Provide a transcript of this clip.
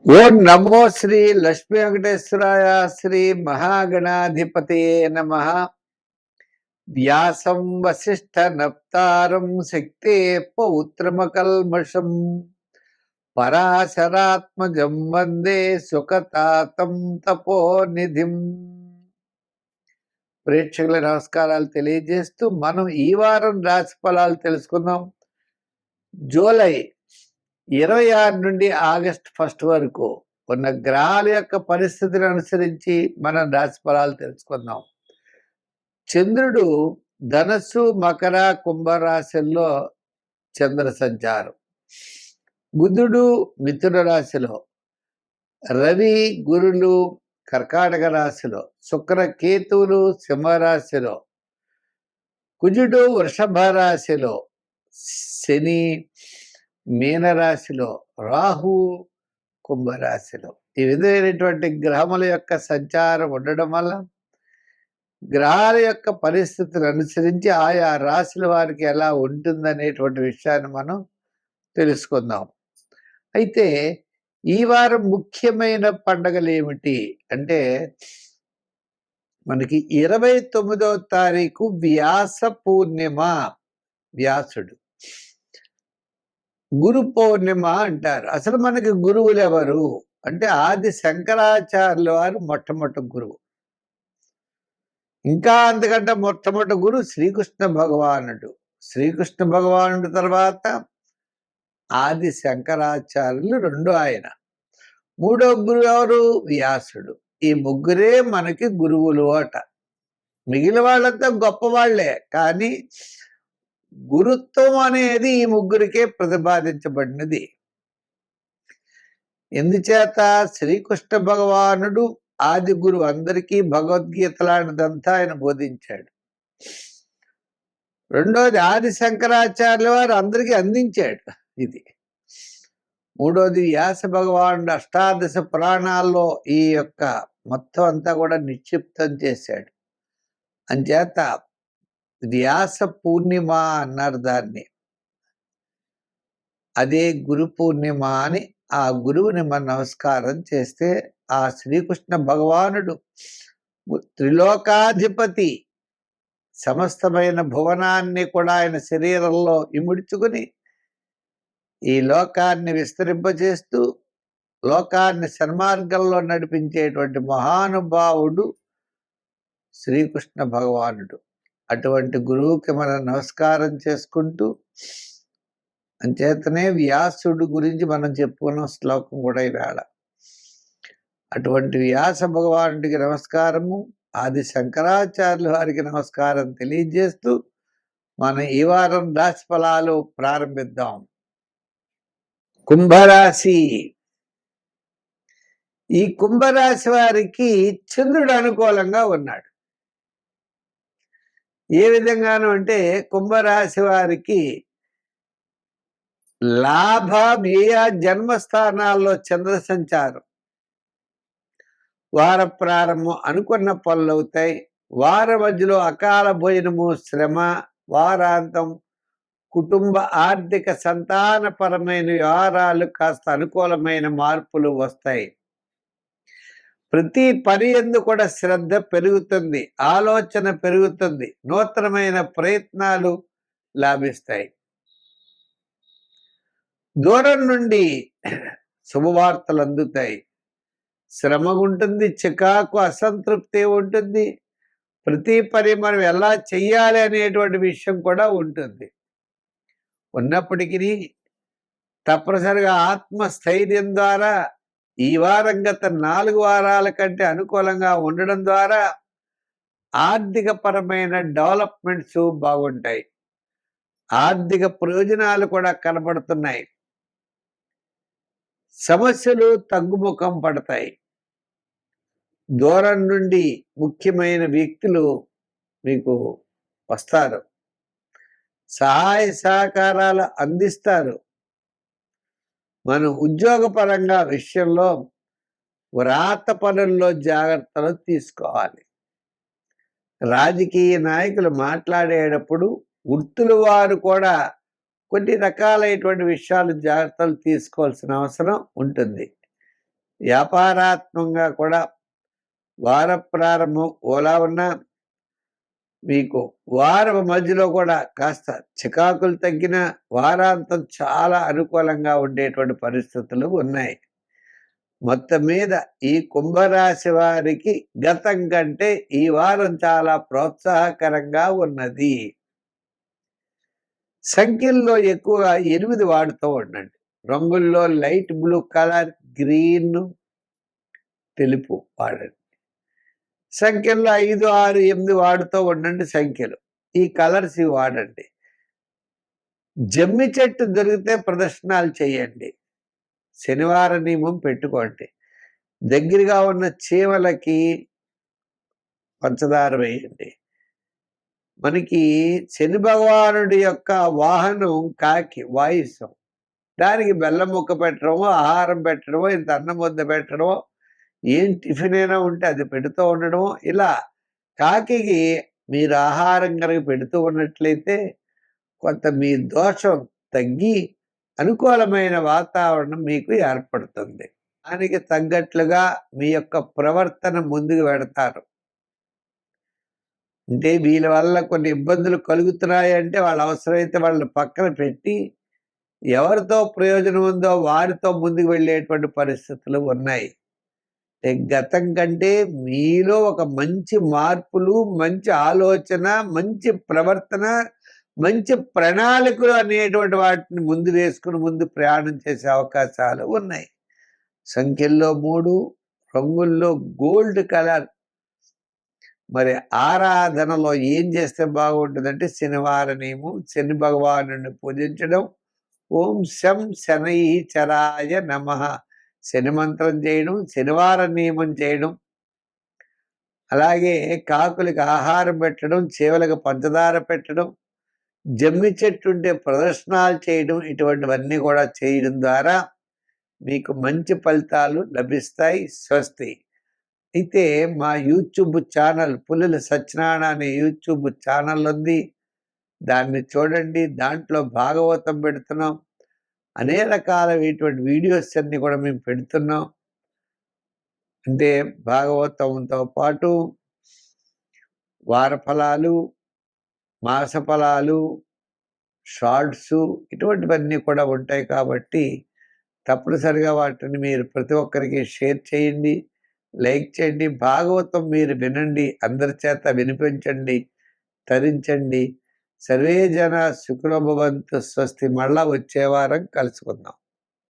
ఓం నమో శ్రీ లక్ష్మీ వెంకటేశ్వరాయ శ్రీ మహాగణాధిపతయే నమః. వ్యాసం వసిష్ఠ నప్తారం శక్తే పౌత్రమకల్మషం పరాశరాత్మజం వందే సుఖతాతం తపోనిధిం. ప్రేక్షకుల నమస్కారాలు తెలియజేస్తూ మనం ఈ వారం రాశి ఫలాలు తెలుసుకుందాం. జూలై 26 నుండి ఆగస్టు 1 వరకు ఉన్న గ్రహాల యొక్క పరిస్థితిని అనుసరించి మనం రాశి ఫలాలు తెలుసుకుందాం. చంద్రుడు ధనస్సు, మకర, కుంభరాశుల్లో చంద్ర సంచారం. బుధుడు మిథున రాశిలో, రవి, గురులు కర్కాటక రాశిలో, శుక్ర, కేతువులు సింహరాశిలో, కుజుడు వృషభ రాశిలో, శని మీనరాశిలో, రాహు కుంభరాశిలో. ఈ విధమైనటువంటి గ్రహముల యొక్క సంచారం ఉండడం వల్ల గ్రహాల యొక్క పరిస్థితిని అనుసరించి ఆయా రాశుల వారికి ఎలా ఉంటుందనేటువంటి విషయాన్ని మనం తెలుసుకుందాం. అయితే ఈ వారం ముఖ్యమైన పండుగలు ఏమిటి అంటే, మనకి 29వ తారీఖు వ్యాస పూర్ణిమ. వ్యాసుడు గురు పౌర్ణిమ అంటారు. అసలు మనకి గురువులు ఎవరు అంటే, ఆది శంకరాచార్యుల వారు మొట్టమొదటి గురువు. ఇంకా అంతకంటే మొట్టమొదటి గురువు శ్రీకృష్ణ భగవానుడు. శ్రీకృష్ణ భగవానుడు తర్వాత ఆది శంకరాచార్యులు రెండో ఆయన. మూడో గురువు ఎవరు? వ్యాసుడు. ఈ ముగ్గురే మనకి గురువులు అట. మిగిలిన వాళ్ళంతా గొప్పవాళ్లే, కానీ గురుత్వం అనేది ఈ ముగ్గురికే ప్రతిపాదించబడినది. ఎందుచేత శ్రీకృష్ణ భగవానుడు ఆది గురువు, అందరికీ భగవద్గీత లాంటిదంతా ఆయన బోధించాడు. రెండోది ఆది శంకరాచార్యుల వారు అందరికీ అందించాడు ఇది. మూడోది వ్యాస భగవానుడు అష్టాదశ పురాణాల్లో ఈ యొక్క మొత్తం అంతా కూడా నిక్షిప్తం చేశాడు. అంచేత వ్యాస పూర్ణిమ అన్నారు దాన్ని. అదే గురు పూర్ణిమ అని ఆ గురువుని మనం నమస్కారం చేస్తే, ఆ శ్రీకృష్ణ భగవానుడు త్రిలోకాధిపతి, సమస్తమైన భువనాన్ని కూడా ఆయన శరీరంలో ఇముడ్చుకుని ఈ లోకాన్ని విస్తరింపజేస్తూ లోకాన్ని సన్మార్గంలో నడిపించేటువంటి మహానుభావుడు శ్రీకృష్ణ భగవానుడు. అటువంటి గురువుకి మనం నమస్కారం చేసుకుంటూ, అంచేతనే వ్యాసుడు గురించి మనం చెప్పుకున్న శ్లోకం కూడా ఈవేళ. అటువంటి వ్యాస భగవానుడికి నమస్కారము, ఆది శంకరాచార్యుల వారికి నమస్కారం తెలియజేస్తూ మనం ఈ వారం రాశి ఫలాలు ప్రారంభిద్దాం. కుంభరాశి. ఈ కుంభరాశి వారికి చంద్రుడు అనుకూలంగా ఉన్నాడు. ఏ విధంగాను అంటే, కుంభరాశి వారికి లాభ, వ్యయ, జన్మస్థానాల్లో చంద్ర సంచారం. వార ప్రారంభం అనుకున్న పనులు అవుతాయి. వార మధ్యలో అకాల భోజనము, శ్రమ. వారాంతం కుటుంబ, ఆర్థిక, సంతానపరమైన వ్యవహారాలు కాస్త అనుకూలమైన మార్పులు వస్తాయి. ప్రతి పని యందు కూడా శ్రద్ధ పెరుగుతుంది, ఆలోచన పెరుగుతుంది, నూతనమైన ప్రయత్నాలు లాభిస్తాయి. దూరం నుండి శుభవార్తలు అందుతాయి. శ్రమ ఉంటుంది, చికాకు, అసంతృప్తి ఉంటుంది. ప్రతి పని మనం ఎలా చెయ్యాలి అనేటువంటి విషయం కూడా ఉంటుంది. ఉన్నప్పటికీ తప్పనిసరిగా ఆత్మస్థైర్యం ద్వారా ఈ వారం గత 4 వారాల కంటే అనుకూలంగా ఉండడం ద్వారా ఆర్థిక పరమైన డెవలప్మెంట్స్ బాగుంటాయి. ఆర్థిక ప్రయోజనాలు కూడా కనబడుతున్నాయి. సమస్యలు తగ్గుముఖం పడతాయి. దూరం నుండి ముఖ్యమైన వ్యక్తులు మీకు వస్తారు, సహాయ సహకారాలు అందిస్తారు. మనం ఉద్యోగపరంగా విషయంలో వ్రాత పనుల్లో జాగ్రత్తలు తీసుకోవాలి. రాజకీయ నాయకులు మాట్లాడేటప్పుడు వృత్తుల వారు కూడా కొన్ని రకాలైనటువంటి విషయాలు జాగ్రత్తలు తీసుకోవాల్సిన అవసరం ఉంటుంది. వ్యాపారాత్మకంగా కూడా వార ప్రారంభం ఓలా ఉన్న మీకు వారం మధ్యలో కూడా కాస్త చికాకులు తగ్గిన వారాంతం చాలా అనుకూలంగా ఉండేటువంటి పరిస్థితులు ఉన్నాయి. మొత్తం మీద ఈ కుంభరాశి వారికి గతం కంటే ఈ వారం చాలా ప్రోత్సాహకరంగా ఉన్నది. సంఖ్యల్లో ఎక్కువగా 8 వాడుతూ ఉండండి. రంగుల్లో లైట్ బ్లూ కలర్, గ్రీన్, తెలుపు వాడండి. సంఖ్యల్లో 5, 6, 8 వాడుతూ ఉండండి. సంఖ్యలు ఈ కలర్స్ ఇవి వాడండి. జమ్మి చెట్టు దొరికితే ప్రదర్శనలు చేయండి. శనివార నియమం పెట్టుకోండి. దగ్గరగా ఉన్న చీమలకి పంచదార వేయండి. మనకి శని భగవానుడి యొక్క వాహనం కాకి, వాయుసం. దానికి బెల్లం ముక్క పెట్టడమో, ఆహారం పెట్టడమో, ఇంత అన్నం ముద్ద పెట్టడమో, ఏం టిఫిన్ అయినా ఉంటే అది పెడుతూ ఉండడమో, ఇలా కాకికి మీరు ఆహారం కనుక పెడుతూ ఉన్నట్లయితే కొంత మీ దోషం తగ్గి అనుకూలమైన వాతావరణం మీకు ఏర్పడుతుంది. దానికి తగ్గట్లుగా మీ యొక్క ప్రవర్తన ముందుకు పెడతారు. అంటే వీళ్ళ వల్ల కొన్ని ఇబ్బందులు కలుగుతున్నాయంటే వాళ్ళ అవసరమైతే వాళ్ళని పక్కన పెట్టి ఎవరితో ప్రయోజనం ఉందో వారితో ముందుకు వెళ్ళేటువంటి పరిస్థితులు ఉన్నాయి. గతం కంటే మీలో ఒక మంచి మార్పులు, మంచి ఆలోచన, మంచి ప్రవర్తన, మంచి ప్రణాళికలు అనేటువంటి వాటిని ముందు వేసుకుని ముందు ప్రయాణం చేసే అవకాశాలు ఉన్నాయి. సంఖ్యల్లో 3, రంగుల్లో గోల్డ్ కలర్. మరి ఆరాధనలో ఏం చేస్తే బాగుంటుందంటే శనివార నియమం, శని భగవాను పూజించడం. ఓం శం శనై చరాయ నమః శని మంత్రం చేయడం, శనివార నియమం చేయడం, అలాగే కాకులకి ఆహారం పెట్టడం, చీవలకు పంచదార పెట్టడం, జమ్మి చెట్టు ఉంటే ప్రదర్శనలు చేయడం, ఇటువంటివన్నీ కూడా చేయడం ద్వారా మీకు మంచి ఫలితాలు లభిస్తాయి. స్వస్తి. అయితే మా యూట్యూబ్ ఛానల్ పుల్లెల సత్యనారాయణ అనే యూట్యూబ్ ఛానల్ ఉంది. దాన్ని చూడండి. దాంట్లో భాగవతం పెడుతున్నాం. అనేక రకాలైనటువంటి వీడియోస్ అన్ని కూడా మేము పెడుతున్నాం. అంటే భాగవతంతో పాటు వార ఫలాలు, మాస ఫలాలు, షార్ట్స్, ఇటువంటివన్నీ కూడా ఉంటాయి. కాబట్టి తప్పనిసరిగా వాటిని మీరు ప్రతి ఒక్కరికి షేర్ చేయండి, లైక్ చేయండి. భాగవతం మీరు వినండి, అందరి చేత వినిపించండి, తరించండి. సర్వే జన సుఖినో భవంతు. స్వస్తి. మళ్ళా వచ్చే వారం కలుసుకుందాం.